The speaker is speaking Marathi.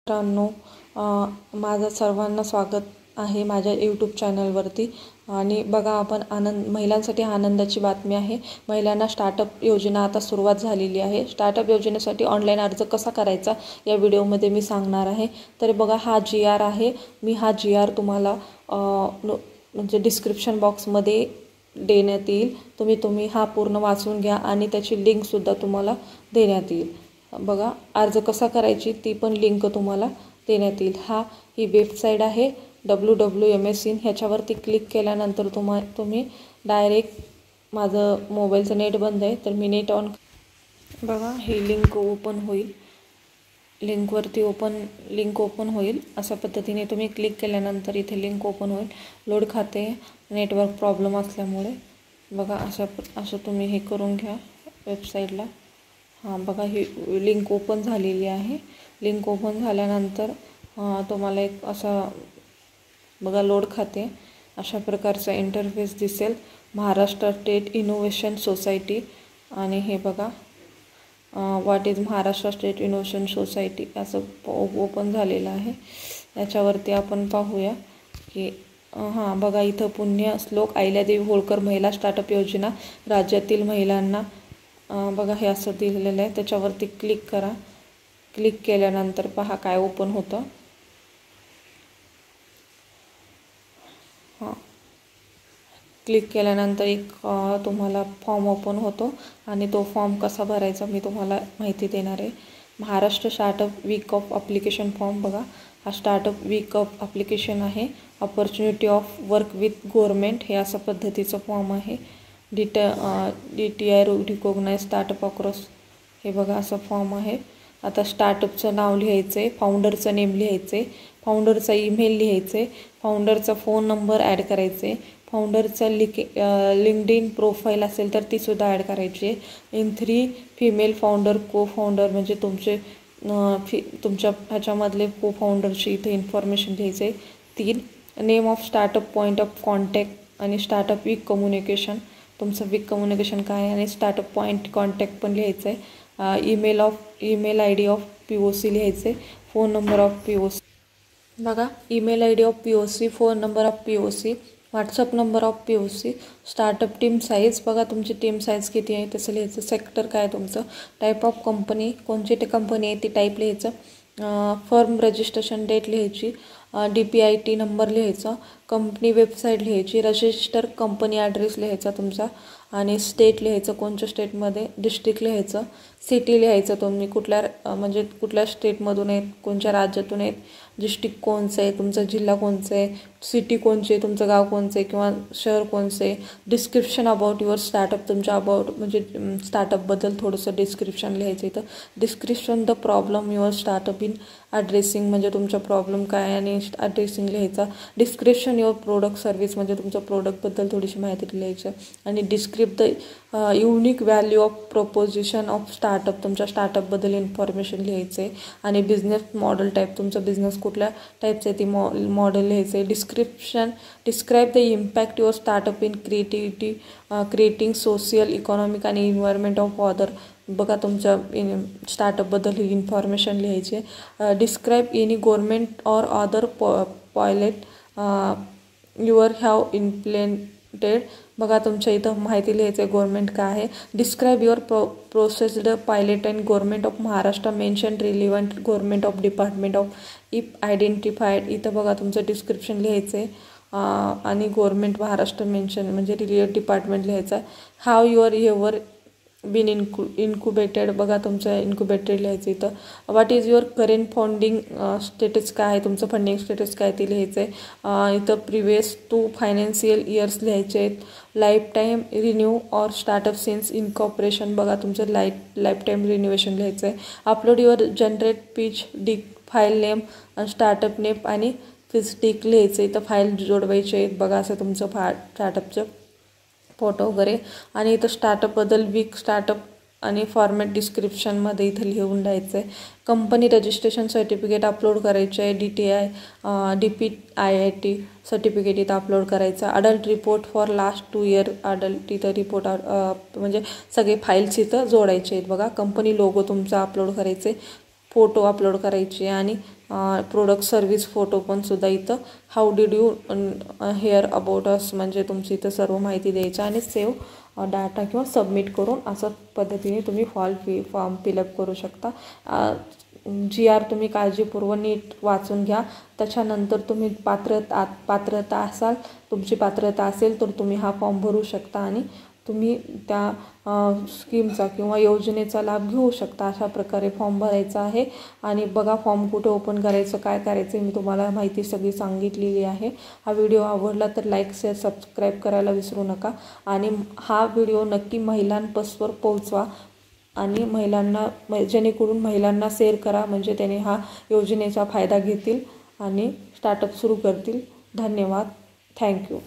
मित्रांनो, माझं सर्वांना स्वागत आहे माझ्या यूट्यूब चॅनलवरती. आणि बघा, आपण महिलांसाठी आनंदाची बातमी आहे. महिलांना स्टार्टअप योजना आता सुरुवात झालेली आहे. स्टार्टअप योजनेसाठी ऑनलाईन अर्ज कसा करायचा या व्हिडिओमध्ये मी सांगणार आहे. तर बघा, हा GR आहे. मी हा GR तुम्हाला म्हणजे डिस्क्रिप्शन बॉक्समध्ये देण्यात येईल. तुम्ही हा पूर्ण वाचून घ्या आणि त्याची लिंकसुद्धा तुम्हाला देण्यात येईल. बघा, अर्ज कसा करायची ती पण लिंक तुम्हाला देण्यात येईल. ही वेबसाईट आहे www.ms-in. ह्याच्यावरती क्लिक केल्यानंतर तुम्ही डायरेक्ट, माझं मोबाईलचं नेट बंद आहे तर मी नेट ऑन. बघा, ही लिंक ओपन होईल. लिंक ओपन होईल अशा पद्धतीने तुम्ही क्लिक केल्यानंतर इथे लिंक ओपन होईल. लोड खाते नेटवर्क प्रॉब्लेम असल्यामुळे. बघा, असं तुम्ही हे करून घ्या वेबसाईटला. बघा, ही लिंक ओपन झालेली आहे. लिंक ओपन झाल्यानंतर तुम्हाला एक असा बघा लोड खाते अशा प्रकारचा इंटरफेस दिसेल. Maharashtra state innovation society. आणि हे बघा, what is Maharashtra state innovation society असं ओपन झालेलं आहे. याच्यावरती आपण पाहूया की बघा, इथं पुण्य श्लोक अहिल्यादेवी होळकर महिला स्टार्टअप योजना राज्यातील महिलांना. बघा, हे असं दिलेलं आहे. त्याच्यावरती क्लिक करा. क्लिक केल्यानंतर पहा काय ओपन होतं. क्लिक केल्यानंतर एक तुम्हाला फॉर्म ओपन होतो आणि तो फॉर्म कसा भरायचा मी तुम्हाला माहिती देणार आहे. Maharashtra startup week of application form. बघा, हा स्टार्टअप वीक ऑफ ॲप्लिकेशन आहे. Opportunity of work with government हे अशा पद्धतीचं फॉर्म आहे. DTI recognise startup across. हे बघा, असं फॉर्म आहे. आता स्टार्टअपचं नाव लिहायचं आहे, फाउंडरचं नेम लिहायचं आहे, फाउंडरचा ईमेल लिहायचं आहे, फाउंडरचा फोन नंबर ॲड करायचे, फाउंडरचा लिंक्डइन प्रोफाईल असेल तर तीसुद्धा ॲड करायची आहे. 3 फिमेल फाउंडर को फाउंडर म्हणजे तुमच्या ह्याच्यामधले को फाउंडरची इथे इन्फॉर्मेशन लिहायचं आहे. 3 name of startup, point of contact आणि स्टार्टअप वीक कम्युनिकेशन. तुमचं वीक कम्युनिकेशन काय आहे आणि स्टार्टअप पॉईंट कॉन्टॅक्ट पण लिहायचं आहे. ईमेल ID ऑफ POC लिहायचे. Phone number of POC. बघा, email ID of POC, phone number of POC, WhatsApp number of POC, startup team size. बघा, तुमची टीम साईज किती आहे तसं लिहायचं. सेक्टर काय तुमचं, टाईप ऑफ कंपनी, कोणची कंपनी आहे ती टाईप लिहायचं. फर्म रजिस्ट्रेशन डेट लिहायची. DPIT नंबर लिहायचा. कंपनी वेबसाईट लिहायची. रजिस्टर कंपनी ॲड्रेस लिहायचा तुमचा. आणि स्टेट लिहायचं, कोणत्या स्टेटमध्ये. डिस्ट्रिक्ट लिहायचं. सिटी लिहायचं, तुम्ही कुठल्या स्टेटमधून आहेत, कोणत्या राज्यातून आहेत, डिस्ट्रिक्ट कोणचं आहे, तुमचा जिल्हा कोणचं आहे, सिटी कोणची आहे, तुमचं गाव कोणचं आहे किंवा शहर कोणचं आहे. डिस्क्रिप्शन अबाउट युअर स्टार्टअप, तुमच्या अबाउट म्हणजे स्टार्टअपबद्दल थोडंसं डिस्क्रिप्शन लिहायचं इथं. Description the problem your startup in addressing म्हणजे तुमचा प्रॉब्लेम काय आणि ॲड्रेसिंग लिहायचा. डिस्क्रिप्शन युअर प्रोडक्ट सर्व्हिस म्हणजे तुमच्या प्रोडक्टबद्दल थोडीशी माहिती लिहायचं. आणि describe the unique value of proposition of startup, तुमच्या स्टार्टअपबद्दल इन्फॉर्मेशन लिहायचं आहे. आणि बिझनेस मॉडेल टाईप, तुमचा बिझनेस कुठल्या टाईपचं आहे ती मॉडेल लिहायचं आहे. Describe the impact your startup in creating social, economic आणि इन्व्हायरमेंट ऑफ अदर. बघा, तुमच्या स्टार्टअपबद्दल ही इन्फॉर्मेशन लिहायची आहे. Describe any government or other pilot your have implemented. बघा, तुमच्या इथं माहिती लिहायचं आहे गव्हर्नमेंट काय आहे. Describe your processed pilot and government of Maharashtra mention relevant government of department of if identified. इथं बघा, तुमचं डिस्क्रिप्शन लिहायचं आहे. आणि गव्हर्नमेंट महाराष्ट्र मेन्शन म्हणजे रिलेटेड डिपार्टमेंट लिहायचा. हाव युअर बीन इन्क्युबेटेड. बघा, तुमचं इन्क्युबेटेड लिहायचं इथं. What is your current funding status काय आहे, तुमचं फंडिंग स्टेटस काय ते लिहायचं आहे. इथं प्रिव्हियस 2 फायनान्शियल इयर्स लिहायचे आहेत. Life time renew or startup since incorporation. बघा, तुमचं लाईफ टाईम रिन्युएशन लिहायचं आहे. Upload your generate pitch Dick file name startup name आणि फिस्टिक लिहायचं. इथं फाईल जोडवायचे आहेत. बघा, असं तुमचं स्टार्टअपचं फोटो वगैरे. आणि इथं स्टार्टअपबद्दल वीक स्टार्टअप आणि फॉर्मॅट डिस्क्रिप्शनमध्ये इथं लिहून द्यायचं आहे. कंपनी रजिस्ट्रेशन सर्टिफिकेट अपलोड करायचं आहे. DPIIT सर्टिफिकेट इथं अपलोड करायचं. Adult report for last 2 year. Adult इथं रिपोर्ट म्हणजे सगळे फाईल्स इथं जोडायचे आहेत. बघा, कंपनी लोगो तुमचा अपलोड करायचे, फोटो अपलोड करायचे आणि प्रोडक्ट सर्व्हिस फोटो पण सुद्धा इथं how did you hair about us म्हणजे तुमची इथं सर्व माहिती द्यायचं आणि सेव्ह डाटा किंवा सबमिट करून अशा पद्धतीने तुम्ही फॉर्म फिलअप करू शकता. GR तुम्ही काळजीपूर्वक नीट वाचून घ्या. त्याच्यानंतर तुम्ही पात्रता असाल, तुमची पात्रता असेल तर तुम्ही हा फॉर्म भरू शकता आणि तुम्ही त्या स्कीमचा किंवा योजनेचा लाभ घेऊ शकता. अशा प्रकारे फॉर्म भरायचा आहे. आणि बघा फॉर्म कुठे ओपन करायचं, काय करायचं मी तुम्हाला माहिती सगळी सांगितलेली आहे. हा व्हिडिओ आवडला तर लाईक शेअर सबस्क्राईब करायला विसरू नका. आणि हा व्हिडिओ नक्की महिलांपर्यंत पोहोचवा आणि महिलांना जेणेकरून महिलांना शेअर करा, म्हणजे त्याने हा योजनेचा फायदा घेतील आणि स्टार्टअप सुरू करतील. धन्यवाद. थँक्यू.